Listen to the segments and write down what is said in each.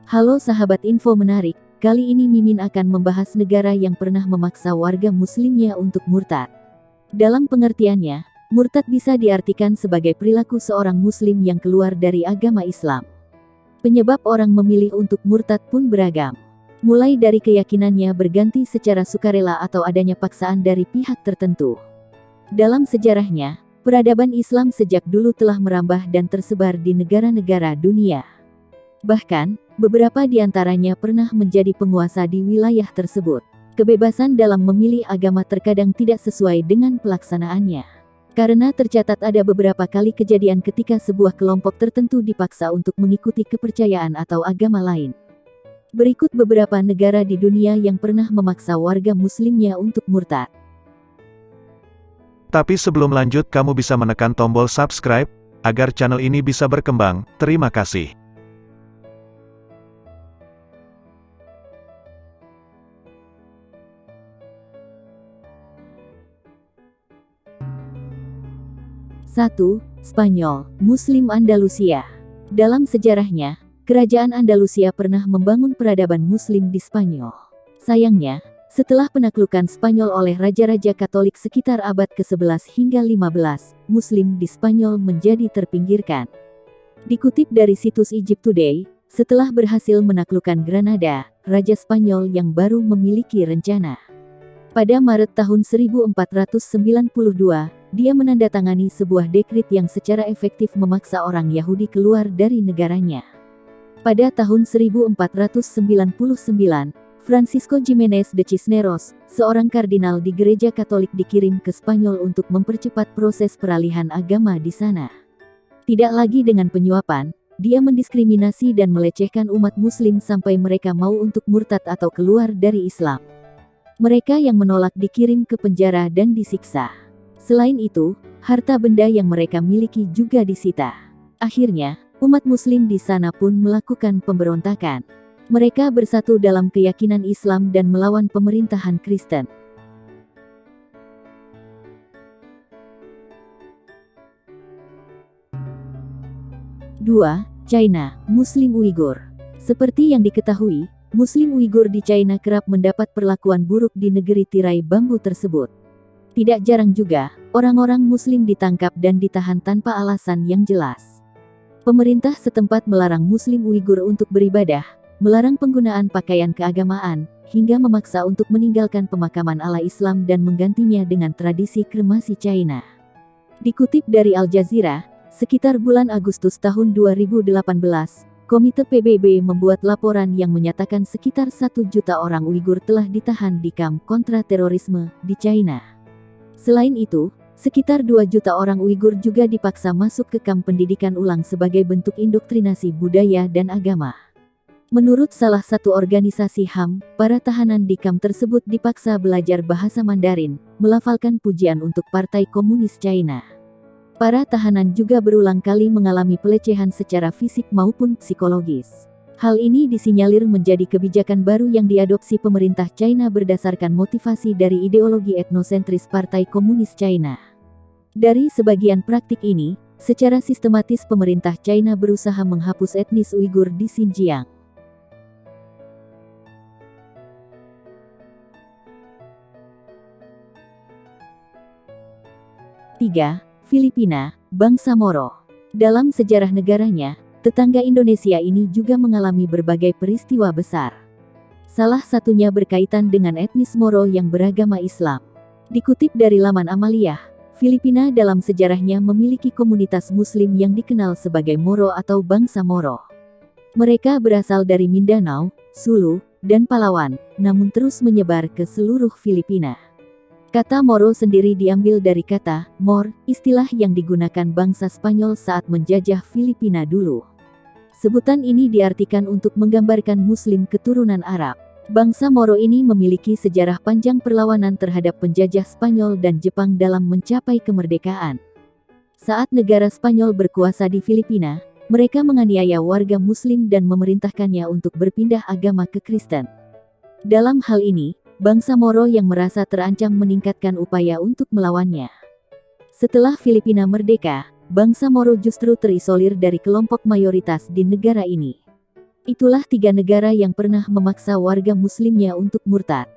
Halo sahabat info menarik, kali ini Mimin akan membahas negara yang pernah memaksa warga muslimnya untuk murtad. Dalam pengertiannya, murtad bisa diartikan sebagai perilaku seorang muslim yang keluar dari agama Islam. Penyebab orang memilih untuk murtad pun beragam. Mulai dari keyakinannya berganti secara sukarela atau adanya paksaan dari pihak tertentu. Dalam sejarahnya, peradaban Islam sejak dulu telah merambah dan tersebar di negara-negara dunia. Bahkan, beberapa di antaranya pernah menjadi penguasa di wilayah tersebut. Kebebasan dalam memilih agama terkadang tidak sesuai dengan pelaksanaannya. Karena tercatat ada beberapa kali kejadian ketika sebuah kelompok tertentu dipaksa untuk mengikuti kepercayaan atau agama lain. Berikut beberapa negara di dunia yang pernah memaksa warga muslimnya untuk murtad. Tapi sebelum lanjut, kamu bisa menekan tombol subscribe, agar channel ini bisa berkembang. Terima kasih. Satu, Spanyol, Muslim Andalusia. Dalam sejarahnya, kerajaan Andalusia pernah membangun peradaban Muslim di Spanyol. Sayangnya, setelah penaklukan Spanyol oleh raja-raja Katolik sekitar abad ke-11 hingga 15, Muslim di Spanyol menjadi terpinggirkan. Dikutip dari situs Egypt Today, setelah berhasil menaklukkan Granada, Raja Spanyol yang baru memiliki rencana. Pada Maret tahun 1492, dia menandatangani sebuah dekrit yang secara efektif memaksa orang Yahudi keluar dari negaranya. Pada tahun 1499, Francisco Jiménez de Cisneros, seorang kardinal di gereja Katolik dikirim ke Spanyol untuk mempercepat proses peralihan agama di sana. Tidak lagi dengan penyuapan, dia mendiskriminasi dan melecehkan umat muslim sampai mereka mau untuk murtad atau keluar dari Islam. Mereka yang menolak dikirim ke penjara dan disiksa. Selain itu, harta benda yang mereka miliki juga disita. Akhirnya, umat muslim di sana pun melakukan pemberontakan. Mereka bersatu dalam keyakinan Islam dan melawan pemerintahan Kristen. Dua, China, Muslim Uighur. Seperti yang diketahui, Muslim Uighur di China kerap mendapat perlakuan buruk di negeri tirai bambu tersebut. Tidak jarang juga, orang-orang Muslim ditangkap dan ditahan tanpa alasan yang jelas. Pemerintah setempat melarang Muslim Uighur untuk beribadah, melarang penggunaan pakaian keagamaan, hingga memaksa untuk meninggalkan pemakaman ala Islam dan menggantinya dengan tradisi kremasi China. Dikutip dari Al Jazeera, sekitar bulan Agustus tahun 2018, Komite PBB membuat laporan yang menyatakan sekitar 1 juta orang Uighur telah ditahan di kamp kontra-terorisme di China. Selain itu, sekitar 2 juta orang Uighur juga dipaksa masuk ke kamp pendidikan ulang sebagai bentuk indoktrinasi budaya dan agama. Menurut salah satu organisasi HAM, para tahanan di kamp tersebut dipaksa belajar bahasa Mandarin, melafalkan pujian untuk Partai Komunis China. Para tahanan juga berulang kali mengalami pelecehan secara fisik maupun psikologis. Hal ini disinyalir menjadi kebijakan baru yang diadopsi pemerintah China berdasarkan motivasi dari ideologi etnosentris Partai Komunis China. Dari sebagian praktik ini, secara sistematis pemerintah China berusaha menghapus etnis Uighur di Xinjiang. Tiga, Filipina, bangsa Moro. Dalam sejarah negaranya, tetangga Indonesia ini juga mengalami berbagai peristiwa besar. Salah satunya berkaitan dengan etnis Moro yang beragama Islam. Dikutip dari laman Amaliyah, Filipina dalam sejarahnya memiliki komunitas Muslim yang dikenal sebagai Moro atau bangsa Moro. Mereka berasal dari Mindanao, Sulu, dan Palawan, namun terus menyebar ke seluruh Filipina. Kata Moro sendiri diambil dari kata Mor, istilah yang digunakan bangsa Spanyol saat menjajah Filipina dulu. Sebutan ini diartikan untuk menggambarkan Muslim keturunan Arab. Bangsa Moro ini memiliki sejarah panjang perlawanan terhadap penjajah Spanyol dan Jepang dalam mencapai kemerdekaan. Saat negara Spanyol berkuasa di Filipina, mereka menganiaya warga Muslim dan memerintahkannya untuk berpindah agama ke Kristen. Dalam hal ini, bangsa Moro yang merasa terancam meningkatkan upaya untuk melawannya. Setelah Filipina merdeka, bangsa Moro justru terisolir dari kelompok mayoritas di negara ini. Itulah 3 negara yang pernah memaksa warga muslimnya untuk murtad.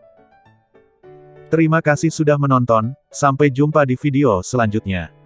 Terima kasih sudah menonton, sampai jumpa di video selanjutnya.